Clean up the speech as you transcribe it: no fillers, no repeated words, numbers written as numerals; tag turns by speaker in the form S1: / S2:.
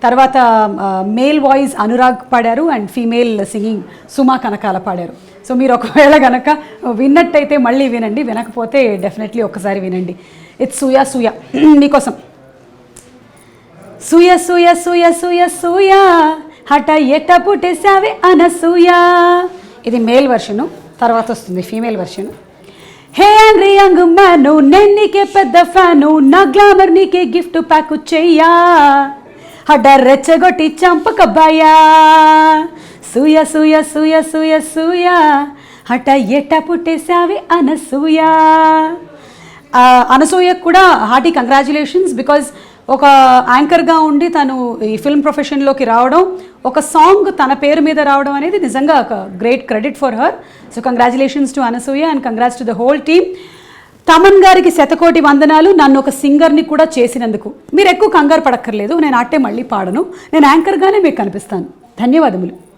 S1: తర్వాత male voice Anurag పాడారు and female singing సుమా కనకాల పాడారు. సో మీరు ఒకవేళ కనుక విన్నట్టయితే మళ్ళీ వినండి, వినకపోతే డెఫినెట్లీ ఒక్కసారి వినండి. ఇట్స్ సూయా సూయా మీకోసం. సూయ సూయ సూయ సూయ సూయ హఠ ఎట్ట పుట్టేసావే అనసూయ. ఇది మేల్ వర్షను. తర్వాత వస్తుంది ఫీమేల్ వర్షను. హే యాంగ్రీ యంగ్ మ్యాను, నేను నీకే పెద్ద ఫ్యాను, నా గ్లామర్ నీకే గిఫ్ట్ ప్యాక్ చెయ్యా, హఠ రెచ్చగొట్టి చంపకబ్బాయా. సూయ సూయ సూయ సూయ సూయ హఠ ఎట్ట పుట్టేసావే అనసూయ. అనసూయకు కూడా హార్టీ కంగ్రాచులేషన్స్. బికాజ్ ఒక యాంకర్గా ఉండి తను ఈ ఫిల్మ్ ప్రొఫెషన్లోకి రావడం, ఒక సాంగ్ తన పేరు మీద రావడం అనేది నిజంగా ఒక great credit for her. So congratulations to Anasuya and congrats to the whole team. Thaman గారికి శతకోటి వందనాలు, నన్ను ఒక సింగర్ని కూడా చేసినందుకు. మీరు ఎక్కువ కంగారు పడక్కర్లేదు, నేను ఆటే మళ్ళీ పాడను, నేను యాంకర్గానే మీకు కనిపిస్తాను. ధన్యవాదములు.